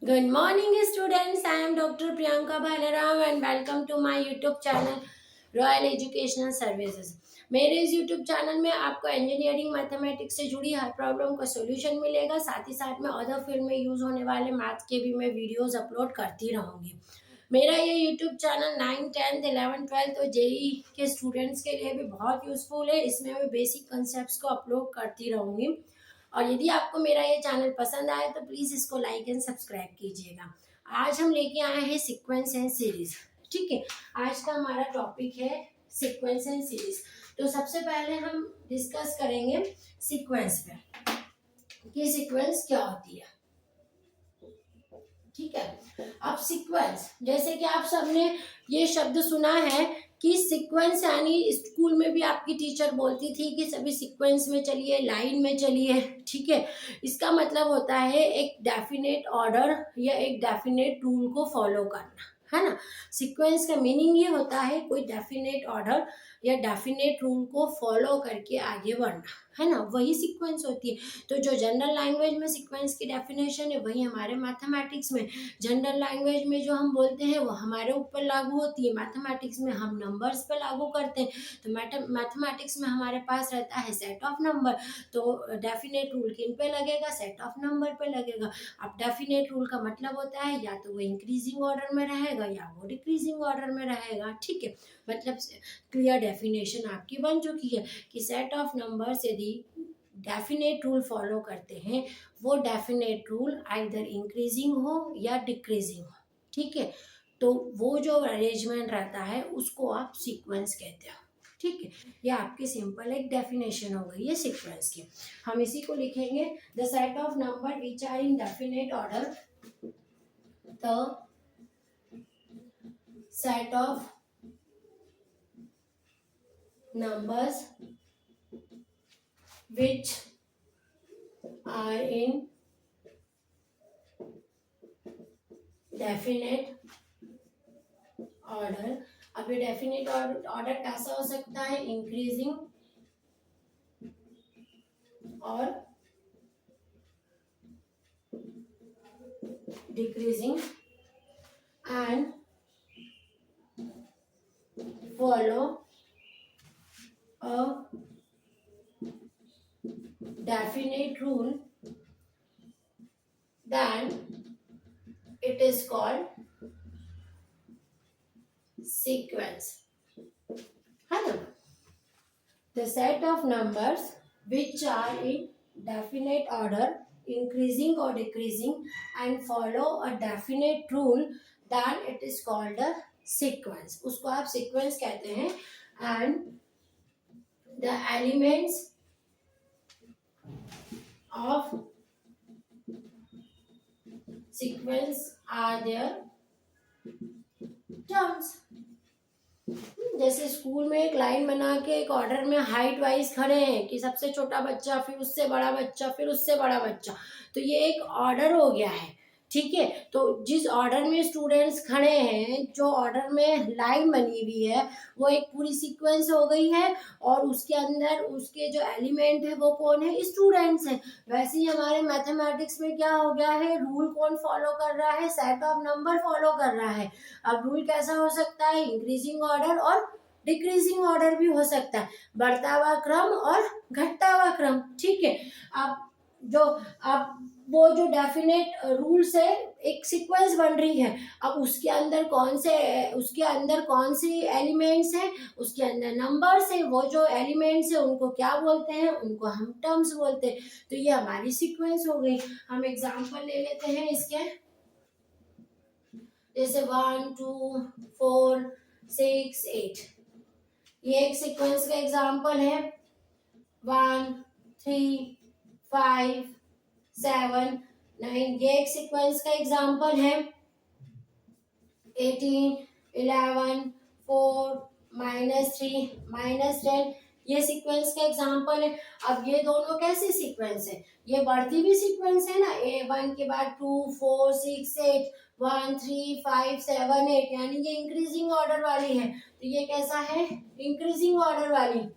Good morning, students. I am Dr. Priyanka Bhalarao and welcome to my YouTube channel royal educational services. मेरे इस YouTube channel में आपको engineering mathematics से जुड़ी हर problem का solution मिलेगा। साथ ही साथ में अदर फील्ड में यूज होने वाले मैथ्स के भी मैं वीडियोस अपलोड करती रहूँगी। मेरा ये यूट्यूब चैनल 9, 10, 11, 12 और जेई के स्टूडेंट्स के लिए भी बहुत यूजफुल है। इसमें मैं बेसिक कंसेप्ट को अपलोड करती रहूँगी। और यदि आपको मेरा ये चैनल पसंद आए तो प्लीज़ इसको लाइक एंड सब्सक्राइब कीजिएगा। आज हम लेके आए हैं सीक्वेंस एंड सीरीज। ठीक है, आज का हमारा टॉपिक है सीक्वेंस एंड सीरीज। तो सबसे पहले हम डिस्कस करेंगे सीक्वेंस पे कि सीक्वेंस क्या होती है। ठीक है, अब सीक्वेंस, जैसे कि आप सबने ये शब्द सुना है कि सीक्वेंस, यानी स्कूल में भी आपकी टीचर बोलती थी कि सभी सीक्वेंस में चलिए, लाइन में चलिए। ठीक है, इसका मतलब होता है एक डेफिनेट ऑर्डर या एक डेफिनेट रूल को फॉलो करना, है ना। सीक्वेंस का मीनिंग ये होता है कोई डेफिनेट ऑर्डर या डेफिनेट रूल को फॉलो करके आगे बढ़ना, है ना, वही सीक्वेंस होती है। तो जो जनरल लैंग्वेज में सीक्वेंस की डेफिनेशन है वही हमारे मैथमेटिक्स में, जनरल लैंग्वेज में जो हम बोलते हैं वो हमारे ऊपर लागू होती है, मैथमेटिक्स में हम नंबर्स पे लागू करते हैं। तो मैथमेटिक्स में हमारे पास रहता है सेट ऑफ नंबर, तो डेफिनेट रूल किन पे लगेगा, सेट ऑफ नंबर पे लगेगा। अब डेफिनेट रूल का मतलब होता है या तो वो इंक्रीजिंग ऑर्डर में रहेगा या वो डिक्रीजिंग ऑर्डर में रहेगा। ठीक है, मतलब क्लियर डेफिनेशन आपकी बन चुकी है कि सेट ऑफ नंबर्स यदि डेफिनेट रूल फॉलो करते हैं, वो डेफिनेट रूल आइदर इंक्रीजिंग हो या डिक्रीजिंग हो। ठीक है, तो वो जो अरेंजमेंट रहता है उसको आप सीक्वेंस कहते हो। ठीक है, ये आपकी सिंपल एक डेफिनेशन हो गई है सीक्वेंस की। हम इसी को लिखेंगे, the set of number which are in definite order, the set of numbers which are in definite order। अब ये डेफिनेट ऑर्डर कैसा हो सकता है, इंक्रीजिंग और decreasing and follow a definite rule, then it is called sequence, है ना। The set of numbers which are in definite order, increasing or decreasing, and follow a definite rule, then it is called a sequence। उसको आप sequence कहते हैं। And the elements of sequence are their terms। जैसे school में एक line बना के एक ऑर्डर में हाइट वाइज खड़े हैं कि सबसे छोटा बच्चा, फिर उससे बड़ा बच्चा, फिर उससे बड़ा बच्चा, तो ये एक ऑर्डर हो गया है। ठीक है, तो जिस ऑर्डर में स्टूडेंट्स खड़े हैं, जो ऑर्डर में लाइन बनी हुई है, वो एक पूरी सीक्वेंस हो गई है। और उसके अंदर उसके जो एलिमेंट है वो कौन है, स्टूडेंट्स हैं। वैसे ही हमारे मैथमेटिक्स में क्या हो गया है, रूल कौन फॉलो कर रहा है, सेट ऑफ नंबर फॉलो कर रहा है। अब रूल कैसा हो सकता है, इंक्रीजिंग ऑर्डर और डिक्रीजिंग ऑर्डर भी हो सकता है, बढ़ता हुआ क्रम और घटता हुआ क्रम। ठीक है, अब वो जो डेफिनेट रूल्स है, एक सीक्वेंस बन रही है। अब उसके अंदर कौन से एलिमेंट्स हैं, उसके अंदर नंबर्स हैं। वो जो एलिमेंट्स हैं उनको क्या बोलते हैं, उनको हम टर्म्स बोलते हैं। तो ये हमारी सीक्वेंस हो गई। हम एग्जांपल ले लेते हैं इसके, जैसे 1, 2, 4, 6, 8, ये एक सीक्वेंस का एग्जांपल है। 1, 3, 5, 7, 9, ये एक सीक्वेंस का एग्जांपल है। 18, 11, 4, -3, -10, ये सीक्वेंस का एग्जांपल है। अब ये दोनों कैसे सीक्वेंस है, ये बढ़ती भी सीक्वेंस है ना, 1 के बाद 2, 4, 6, 8, 1, 3, 5, 7, 8, यानी ये इंक्रीजिंग ऑर्डर वाली है। तो ये कैसा है, इंक्रीजिंग ऑर्डर वाली,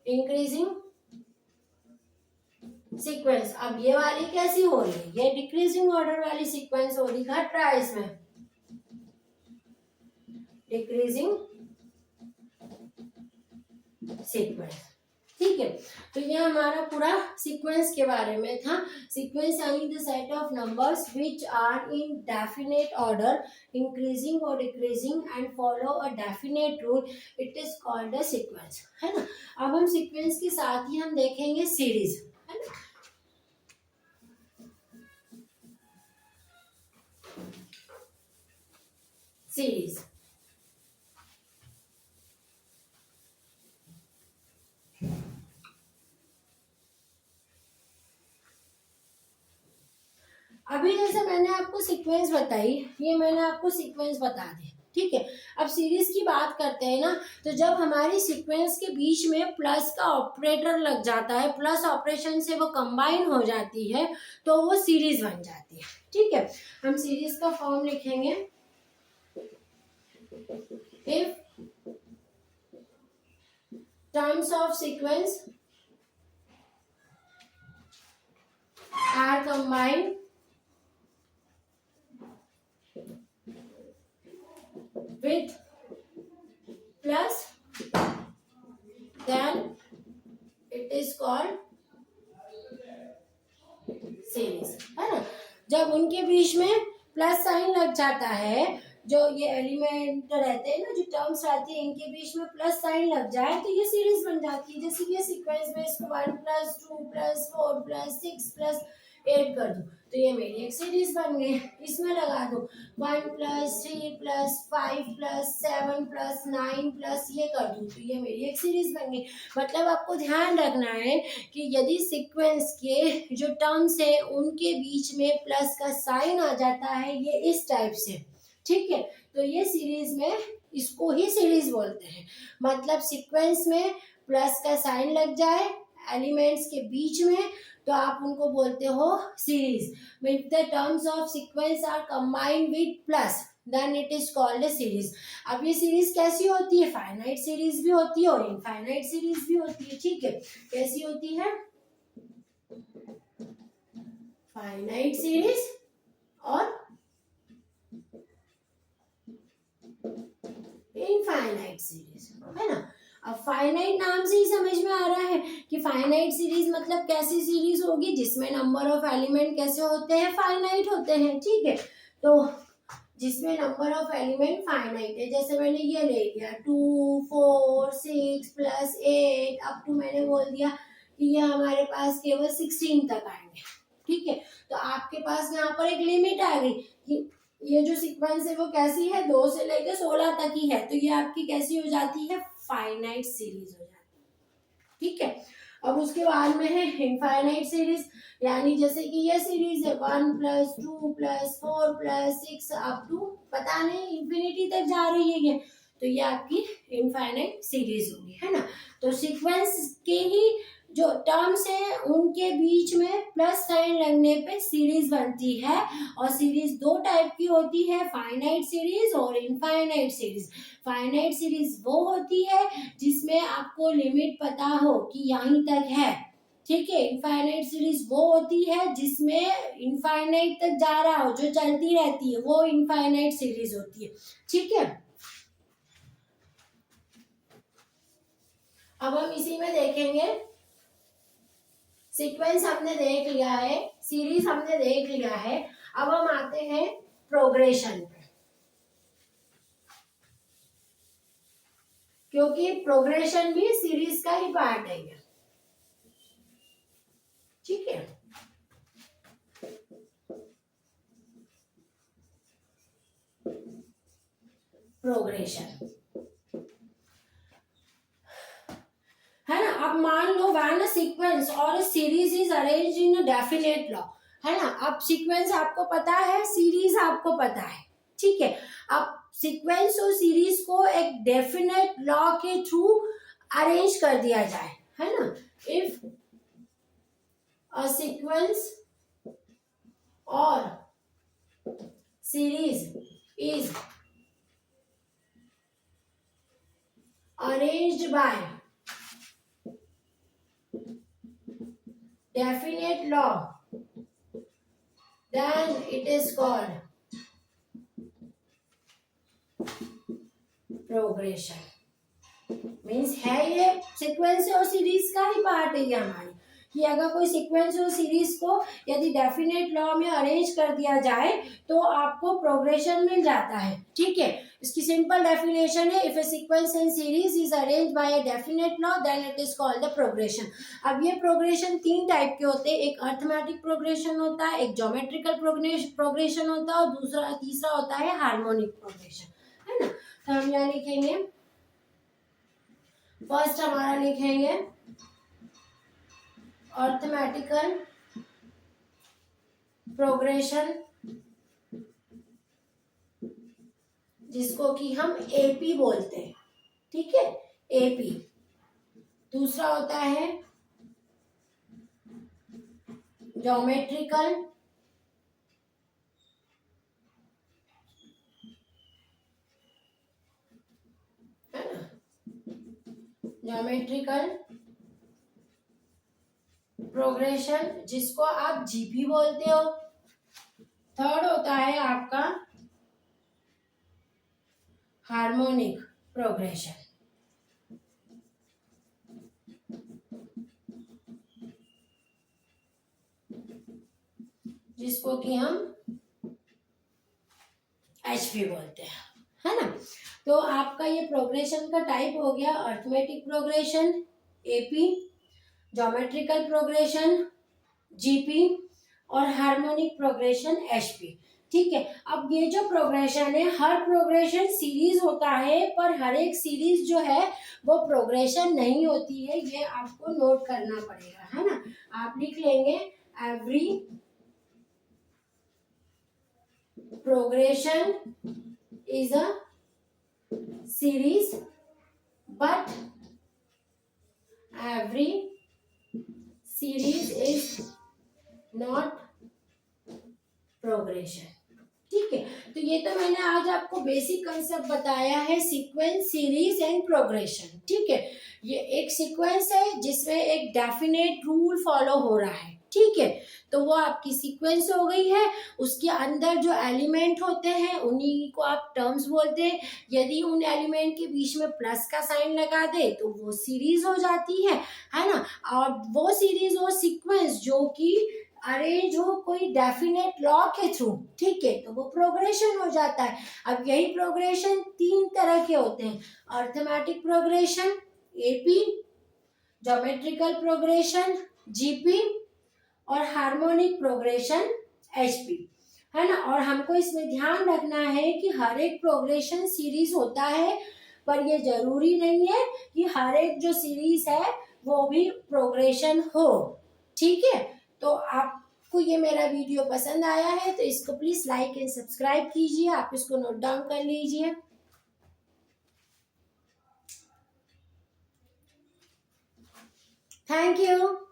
इंक्रीजिंग सीक्वेंस। अब ये वाली कैसी हो रही है, ये डिक्रीजिंग ऑर्डर वाली सीक्वेंस हो रही, घट रहा है इसमें, डिक्रीजिंग सीक्वेंस। ठीक है, तो ये हमारा पूरा सीक्वेंस के बारे में था। सीक्वेंस यानी the set of numbers which are in definite order, increasing और decreasing and follow a definite rule, it is called a sequence, है ना। अब हम सीक्वेंस के साथ ही हम देखेंगे सीरीज, है ना। सीरीज, अभी जैसे मैंने आपको सीक्वेंस बताई, ये मैंने आपको सीक्वेंस बता दी, ठीक है। अब सीरीज की बात करते हैं ना, तो जब हमारी सीक्वेंस के बीच में प्लस का ऑपरेटर लग जाता है, प्लस ऑपरेशन से वो कंबाइन हो जाती है, तो वो सीरीज बन जाती है, ठीक है। हम सीरीज का फॉर्म लिखेंगे, if terms of sequence are combined with plus, then it is called series, है ना। जब उनके बीच में प्लस साइन लग जाता है, जो ये एलिमेंट रहते हैं ना, जो टर्म्स रहती है, इनके बीच में प्लस साइन लग जाए तो ये सीरीज बन जाती है। जैसे ये सीक्वेंस में इसको 1 + 2 + 4 + 6 + 8 कर दूं, तो ये मेरी एक सीरीज बन गई। इसमें लगा दो 1 + 3 + 5 + 7 + 9 + ये कर दूं, तो ये मेरी एक सीरीज बन गई। मतलब आपको ध्यान रखना है कि यदि सीक्वेंस के जो टर्म्स है उनके बीच में प्लस का साइन आ जाता है, ये इस टाइप से, ठीक है, तो ये सीरीज में, इसको ही सीरीज बोलते हैं। मतलब सीक्वेंस में प्लस का साइन लग जाए एलिमेंट्स के बीच में, तो आप उनको बोलते हो series. If the terms of sequence are combined with plus, then it is called a series. अब ये सीरीज कैसी होती है, फाइनाइट सीरीज भी होती है और इनफाइनाइट सीरीज भी होती है, ठीक है। कैसी होती है, फाइनाइट सीरीज और इनफाइनाइट सीरीज, है ना। अब फाइनाइट नाम से ही समझ में आ रहा है कि फाइनाइट सीरीज मतलब कैसी सीरीज होगी, जिसमें नंबर ऑफ एलिमेंट कैसे होते हैं, फाइनाइट होते हैं, ठीक है। तो जिसमें नंबर ऑफ एलिमेंट फाइनाइट है, जैसे मैंने ये ले लिया 2 4 6 + 8 अप टू, मैंने बोल दिया कि ये हमारे पास केवल 16 तक आएंगे, ठीक है। तो आपके पास यहाँ पर एक लिमिट आ गई कि ये जो सीक्वेंस है वो कैसी है, 2 से लेकर 16 तक ही है, तो ये आपकी कैसी हो जाती है, फाइनाइट सीरीज हो जाती है, ठीक है। अब उसके बाद में है इनफाइनाइट सीरीज, यानी जैसे कि ये सीरीज है 1 + 2 + 4 + 6 अप टू पता नहीं इंफिनिटी तक जा रही है ये, तो ये आपकी इनफाइनाइट सीरीज होगी, है ना। तो सीक्वेंस के ही जो टर्म्स है उनके बीच में प्लस साइन लगने पे सीरीज बनती है, और सीरीज 2 टाइप की होती है, फाइनाइट सीरीज और इनफाइनाइट सीरीज। फाइनाइट सीरीज वो होती है जिसमें आपको लिमिट पता हो कि यहीं तक है, ठीक है। इनफाइनाइट सीरीज वो होती है जिसमें इनफाइनाइट तक जा रहा हो, जो चलती रहती है, वो इनफाइनाइट सीरीज होती है, ठीक है। अब हम इसी में देखेंगे, सीक्वेंस हमने देख लिया है, सीरीज हमने देख लिया है, अब हम आते हैं प्रोग्रेशन पे, क्योंकि प्रोग्रेशन भी सीरीज का ही पार्ट है, ठीक है। प्रोग्रेशन, है ना। अब मान लो व्हेन अ सीक्वेंस और a series is arranged in a definite law, है ना। अब सीक्वेंस आपको पता है, सीरीज आपको पता है, ठीक है। अब सीक्वेंस और सीरीज को एक डेफिनेट लॉ के थ्रू अरेंज कर दिया जाए, है ना। इफ अ सीक्वेंस और series is arranged by definite law, then it is called progression. Means है ये सीक्वेंस और सीरीज का ही पार्ट है ये हमारी, कि अगर कोई सीक्वेंस और सीरीज को यदि डेफिनेट लॉ में अरेंज कर दिया जाए तो आपको प्रोग्रेशन मिल जाता है। ठीक है, इसकी सिंपल डेफिनेशन है, if a sequence and series is arrange by a definite law then it is called the progression. अब ये प्रोग्रेशन तीन टाइप के होते हैं, एक अर्थमेटिक प्रोग्रेशन होता है, एक ज्योमेट्रिकल प्रोग्रेशन होता है और तीसरा होता है हार्मोनिक प्रोग्रेशन, है ना। तो हम यहाँ लिखेंगे, फर्स्ट हमारा लिखेंगे अर्थमेटिकल प्रोग्रेशन, जिसको कि हम एपी बोलते हैं। ठीक है, एपी। दूसरा होता है ज्योमेट्रिकल प्रोग्रेशन, जिसको आप जीपी बोलते हो। थर्ड होता है आपका हार्मोनिक प्रोग्रेशन, जिसको कि हम एचपी बोलते हैं, है ना। तो आपका ये प्रोग्रेशन का टाइप हो गया arithmetic progression AP, geometrical progression GP और हार्मोनिक प्रोग्रेशन एचपी। ठीक है, अब ये जो प्रोग्रेशन है, हर प्रोग्रेशन सीरीज होता है, पर हर एक सीरीज जो है वो प्रोग्रेशन नहीं होती है, ये आपको नोट करना पड़ेगा, है ना। आप लिख लेंगे every progression is a series but every series is not progression। ठीक है, तो ये तो मैंने आज आपको बेसिक कंसेप्ट बताया है सीक्वेंस, सीरीज एंड प्रोग्रेशन। ठीक है, ये एक सीक्वेंस है जिसमें एक डेफिनेट रूल फॉलो हो रहा है। ठीक है, तो वो आपकी सीक्वेंस हो गई है, उसके अंदर जो एलिमेंट होते हैं उन्हीं को आप टर्म्स बोलते हैं। यदि उन एलिमेंट के बीच में प्लस का साइन लगा दे तो वो सीरीज हो जाती है ना। और वो सीरीज और सीक्वेंस जो कि अरेंज हो कोई डेफिनेट लॉ के थ्रू, ठीक है, तो वो प्रोग्रेशन हो जाता है। अब यही प्रोग्रेशन तीन तरह के होते हैं, arithmetic progression AP, geometrical progression GP और हार्मोनिक प्रोग्रेशन एचपी, है ना। और हमको इसमें ध्यान रखना है कि हर एक प्रोग्रेशन सीरीज होता है, पर ये जरूरी नहीं है कि हर एक जो सीरीज है वो भी प्रोग्रेशन हो। ठीक है, तो आपको ये मेरा वीडियो पसंद आया है तो इसको प्लीज लाइक एंड सब्सक्राइब कीजिए, आप इसको नोट डाउन कर लीजिए। Thank you.